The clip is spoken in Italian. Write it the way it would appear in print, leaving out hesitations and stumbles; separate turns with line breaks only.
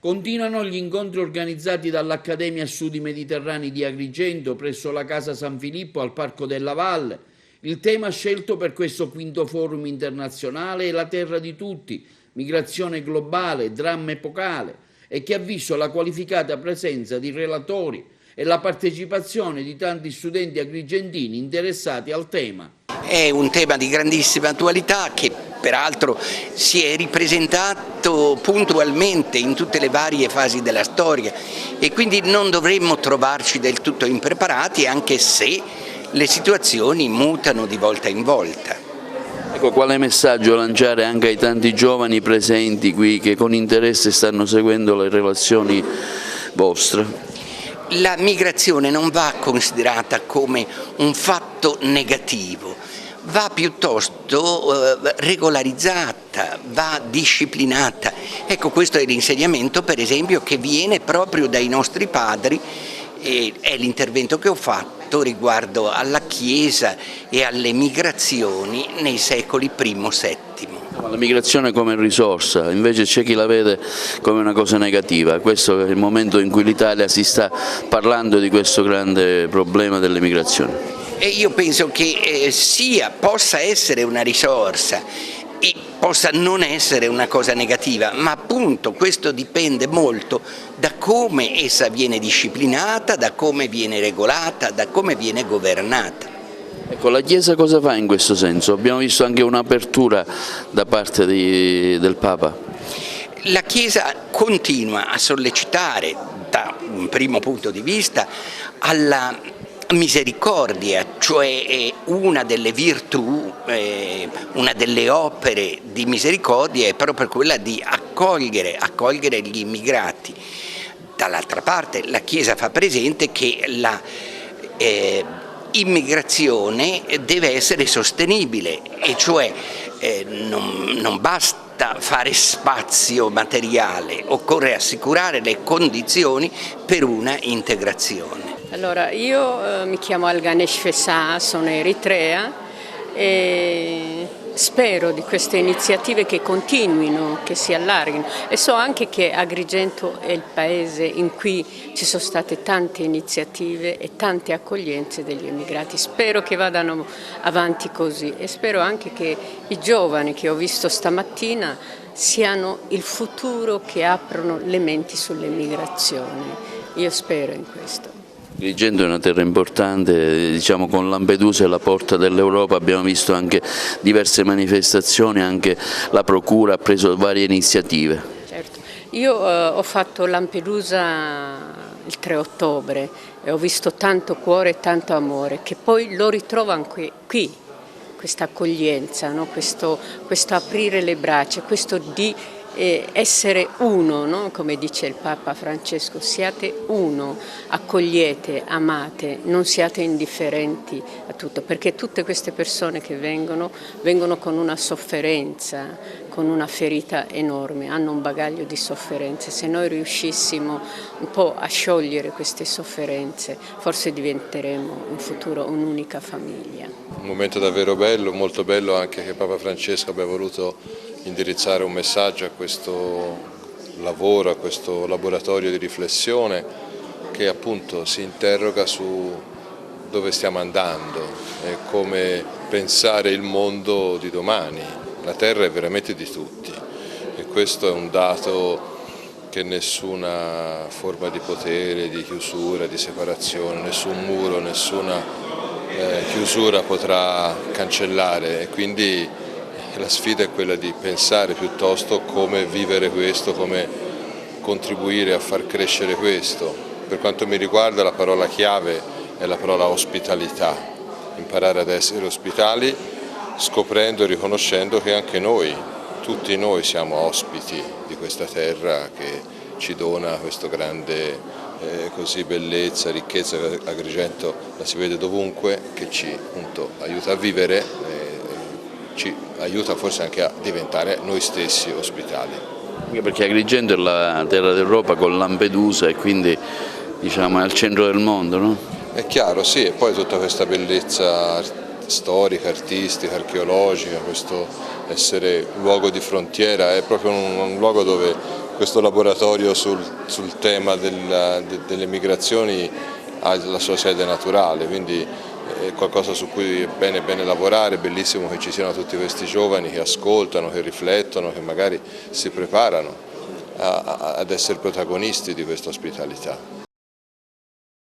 Continuano gli incontri organizzati dall'Accademia Studi Mediterranei di Agrigento presso la Casa San Filippo al Parco della Valle. Il tema scelto per questo quinto forum internazionale è la terra di tutti, migrazione globale, dramma epocale, e che ha visto la qualificata presenza di relatori e la partecipazione di tanti studenti agrigentini interessati al tema.
È un tema di grandissima attualità che peraltro si è ripresentato puntualmente in tutte le varie fasi della storia e quindi non dovremmo trovarci del tutto impreparati, anche se le situazioni mutano di volta in volta.
Ecco, quale messaggio lanciare anche ai tanti giovani presenti qui che con interesse stanno seguendo le relazioni vostre?
La migrazione non va considerata come un fatto negativo, va piuttosto regolarizzata, va disciplinata. Ecco, questo è l'insegnamento, per esempio, che viene proprio dai nostri padri, e è l'intervento che ho fatto riguardo alla Chiesa e alle migrazioni nei secoli I-VII.
La migrazione come risorsa, invece c'è chi la vede come una cosa negativa. Questo è il momento in cui l'Italia si sta parlando di questo grande problema delle migrazioni.
E io penso che possa essere una risorsa e possa non essere una cosa negativa, ma appunto questo dipende molto da come essa viene disciplinata, da come viene regolata, da come viene governata.
Ecco, la Chiesa cosa fa in questo senso? Abbiamo visto anche un'apertura da parte del Papa.
La Chiesa continua a sollecitare, da un primo punto di vista, alla misericordia, cioè una delle virtù, una delle opere di misericordia è proprio quella di accogliere gli immigrati. Dall'altra parte la Chiesa fa presente che la immigrazione deve essere sostenibile, e cioè non basta fare spazio materiale, occorre assicurare le condizioni per una integrazione.
Allora, io mi chiamo Alganesh Fesa, sono eritrea e spero di queste iniziative che continuino, che si allarghino, e so anche che Agrigento è il paese in cui ci sono state tante iniziative e tante accoglienze degli immigrati. Spero che vadano avanti così e spero anche che i giovani che ho visto stamattina siano il futuro che aprono le menti sull'immigrazione. Io spero in questo.
Agrigento è una terra importante, diciamo, con Lampedusa e la porta dell'Europa abbiamo visto anche diverse manifestazioni, anche la Procura ha preso varie qui.
Certo. Io ho fatto Lampedusa il 3 ottobre e ho visto tanto cuore e tanto amore, che poi lo ritrovo anche qui, questa accoglienza, no? Questo aprire le braccia, questo di essere uno, no? Come dice il Papa Francesco, siate uno, accogliete, amate, non siate indifferenti a tutto, perché tutte queste persone che vengono con una sofferenza, con una ferita enorme, hanno un bagaglio di sofferenze. Se noi riuscissimo un po' a sciogliere queste sofferenze, forse diventeremo in futuro un'unica famiglia.
Un momento davvero bello, molto bello anche che Papa Francesco abbia voluto indirizzare un messaggio a questo lavoro, a questo laboratorio di riflessione che appunto si interroga su dove stiamo andando e come pensare il mondo di domani. La terra è veramente di tutti e questo è un dato che nessuna forma di potere, di chiusura, di separazione, nessun muro, nessuna chiusura potrà cancellare, e quindi la sfida è quella di pensare piuttosto come vivere questo, come contribuire a far crescere questo. Per quanto mi riguarda la parola chiave è la parola ospitalità, imparare ad essere ospitali, scoprendo e riconoscendo che anche noi, tutti noi siamo ospiti di questa terra che ci dona questo grande così bellezza, ricchezza. Agrigento la si vede dovunque, che ci appunto aiuta a vivere, ci aiuta forse anche a diventare noi stessi ospitali.
Anche perché Agrigento è la terra d'Europa con Lampedusa e quindi diciamo è al centro del mondo, no?
È chiaro, sì, e poi tutta questa bellezza storica, artistica, archeologica, questo essere luogo di frontiera, è proprio un luogo dove questo laboratorio sul tema delle migrazioni ha la sua sede naturale, quindi è qualcosa su cui è bene lavorare, è bellissimo che ci siano tutti questi giovani che ascoltano, che riflettono, che magari si preparano ad essere protagonisti di questa ospitalità.